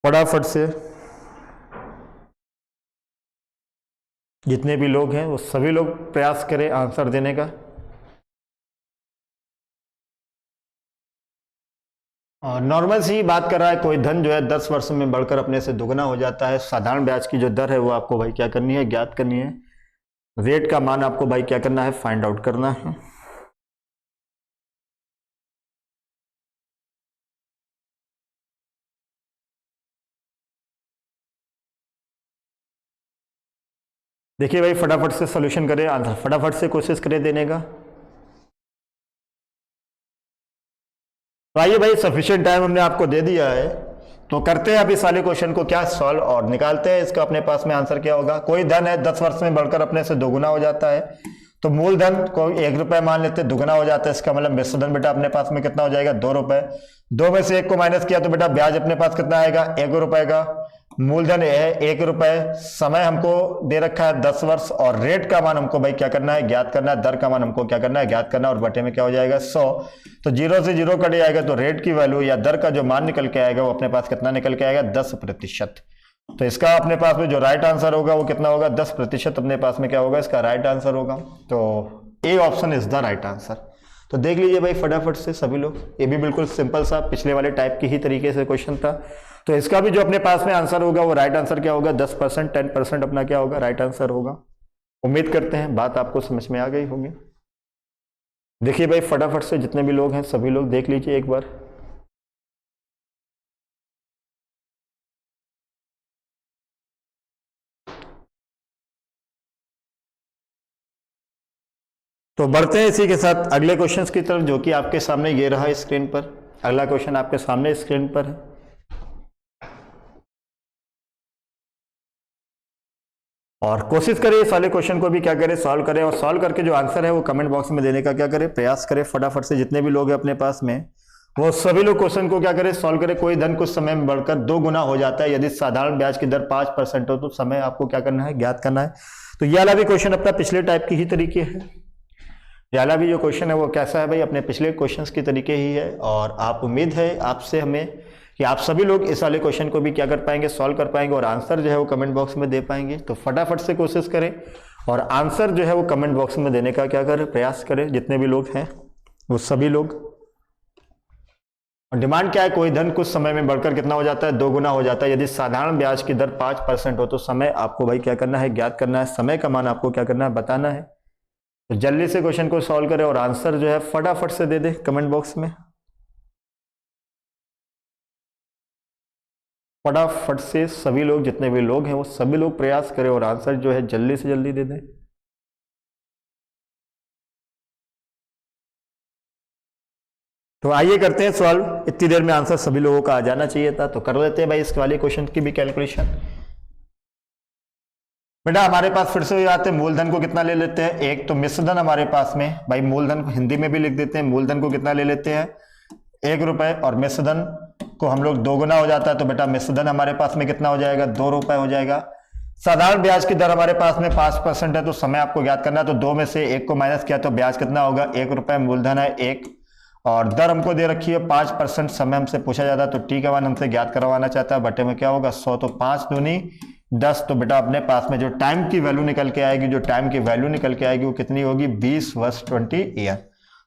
फटाफट से जितने भी लोग हैं वो सभी लोग प्रयास करें आंसर देने का। और नॉर्मल सी बात कर रहा है, कोई धन जो है 10 वर्ष में बढ़कर अपने से दुगना हो जाता है, साधारण ब्याज की जो दर है वो आपको भाई क्या करनी है, ज्ञात करनी है। रेट का मान आपको भाई क्या करना है, फाइंड आउट करना है। देखिए भाई, फटाफट से सॉल्यूशन करें, आंसर फटाफट से कोशिश करें देने का। तो आइए भाई, सफिशिएंट टाइम हमने आपको दे दिया है, तो करते हैं अब इस वाले क्वेश्चन को क्या सॉल्व, और निकालते हैं इसका अपने पास में आंसर क्या होगा। कोई धन है 10 वर्ष में बढ़कर अपने से दोगुना हो जाता है, तो मूलधन को 1 रुपए मान लेते हैं, दुगुना हो जाता है, इसका मतलब मिश्रधन बेटा अपने पास में कितना हो जाएगा, 2 रुपए। 2 में से 1 को माइनस किया तो बेटा ब्याज अपने पास कितना आएगा, 1 रुपए का। मूलधन है 1 रुपए, समय हमको दे रखा है 10 वर्ष, और रेट का मान हमको भाई क्या करना है, ज्ञात करना है। दर का मान हमको क्या करना है, ज्ञात करना है, और बटे में क्या हो जाएगा 100। तो 0 से 0 कट जाएगा, तो रेट की वैल्यू या दर का जो मान निकल के आएगा वो अपने पास कितना निकल के आएगा, 10%। तो इसका अपने पास में जो राइट आंसर होगा वो कितना होगा, 10% अपने पास में क्या होगा, इसका राइट आंसर होगा। तो A option is the right answer. तो देख लीजिए भाई फटाफट से सभी लोग, ये भी बिल्कुल सिंपल सा पिछले वाले टाइप की ही तरीके से क्वेश्चन था। तो इसका भी जो अपने पास में आंसर होगा वो राइट आंसर क्या होगा, 10%, 10% अपना क्या होगा, राइट आंसर होगा। उम्मीद करते हैं बात आपको समझ में आ गई होगी। देखिए भाई फटाफट से जितने भी लोग हैं सभी लोग देख लीजिए एक बार। तो बढ़ते हैं इसी के साथ अगले क्वेश्चंस की तरफ, जो कि आपके सामने ये रहा स्क्रीन पर। अगला क्वेश्चन आपके सामने स्क्रीन पर है। और कोशिश करें इस वाले क्वेश्चन को भी क्या करें, सॉल्व करें, और सॉल्व करके जो आंसर है वो कमेंट बॉक्स में देने का क्या करें, प्रयास करें। फटाफट से जितने भी लोग हैं अपने पास में वो सभी लोग क्वेश्चन को क्या करें, सॉल्व करें। कोई धन कुछ समय में बढ़कर 2 गुना हो जाता है, यदि साधारण ब्याज की दर 5% हो, तो समय आपको क्या करना है, ज्ञात करना है। तो ये वाला भी क्वेश्चन अपना पिछले टाइप की ही तरीके है। ये वाला भी जो क्वेश्चन है वो कैसा है भाई, अपने पिछले क्वेश्चंस की तरीके ही है। और आप उम्मीद है आपसे हमें कि आप सभी लोग इस वाले क्वेश्चन को भी क्या कर पाएंगे, सॉल्व कर पाएंगे, और आंसर जो है वो कमेंट बॉक्स में दे पाएंगे। तो फटाफट से कोशिश करें और आंसर जो है वो कमेंट बॉक्स में देने का क्या करें, प्रयास करें। जितने भी लोग हैं वो सभी लोग। और डिमांड क्या है, कोई धन कुछ समय में बढ़कर कितना हो जाता है, 2 गुना हो जाता है, यदि साधारण ब्याज की दर 5% हो, तो समय आपको भाई क्या करना है, ज्ञात करना है। समय का मान आपको क्या करना है, बताना है। तो जल्दी से क्वेश्चन को सॉल्व करें और आंसर जो है फटाफट से दे दे कमेंट बॉक्स में। फटाफट से सभी लोग, जितने भी लोग हैं वो सभी लोग प्रयास करें और आंसर जो है जल्दी से जल्दी दे दें। तो आइए करते हैं सॉल्व। इतनी देर में आंसर सभी लोगों का आ जाना चाहिए था, तो कर लेते हैं भाई इस वाले क्वेश्चन की भी कैलकुलेशन। बेटा हमारे पास फिर से आते हैं, मूलधन को कितना ले लेते हैं, एक तो मिश्रधन हमारे पास में भाई, मूलधन को हिंदी में भी लिख देते हैं। मूलधन को कितना ले लेते हैं, 1 रुपए, और मिश्रधन को हम लोग 2 गुना हो जाता है, तो बेटा मिश्रधन हमारे पास में कितना हो जाएगा, 2 रुपए हो जाएगा। साधारण ब्याज की दर हमारे पास में 5% है, तो समय आपको ज्ञात करना है। तो 2 में से 1 को माइनस किया तो ब्याज कितना होगा, 1 रुपए, मूलधन है 1 और दर हमको दे रखी है 5%। समय हमसे पूछा जाता है तो टी का मान हमसे ज्ञात करवाना चाहता है। बटे में क्या होगा 100, तो 5 दूनी 10। तो बेटा अपने पास में जो टाइम की वैल्यू निकल के आएगी, वो कितनी होगी, 20 वर्ष 20 ईयर।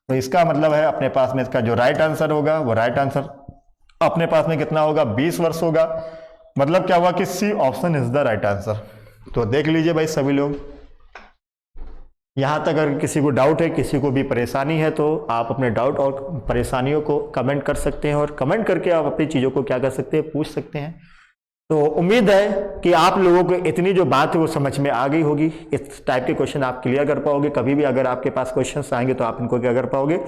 तो इसका मतलब है अपने पास में इसका जो राइट आंसर होगा, वो राइट आंसर अपने पास में कितना होगा, 20 वर्ष होगा। मतलब क्या हुआ कि C option is the right answer. तो देख लीजिए भाई सभी लोग, यहां तक अगर किसी को डाउट है, किसी को भी परेशानी है, तो आप अपने डाउट और परेशानियों को कमेंट कर सकते हैं और कमेंट करके आप अपनी चीजों को क्या कर सकते हैं, पूछ सकते हैं। तो उम्मीद है कि आप लोगों को इतनी जो बात है वो समझ में आ गई होगी। इस टाइप के क्वेश्चन आप क्लियर कर पाओगे। कभी भी अगर आपके पास क्वेश्चंस आएंगे तो आप इनको क्या कर पाओगे,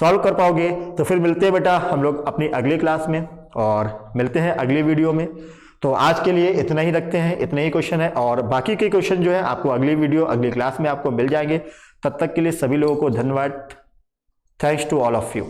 सॉल्व कर पाओगे। तो फिर मिलते हैं बेटा हम लोग अपनी अगली क्लास में और मिलते हैं अगली वीडियो में। तो आज के लिए इतना ही रखते हैं, इतने ही क्वेश्चन है और बाकी के क्वेश्चन जो है आपको अगली वीडियो अगली क्लास में आपको मिल जाएंगे। तब तक के लिए सभी लोगों को धन्यवाद। Thanks to all of you.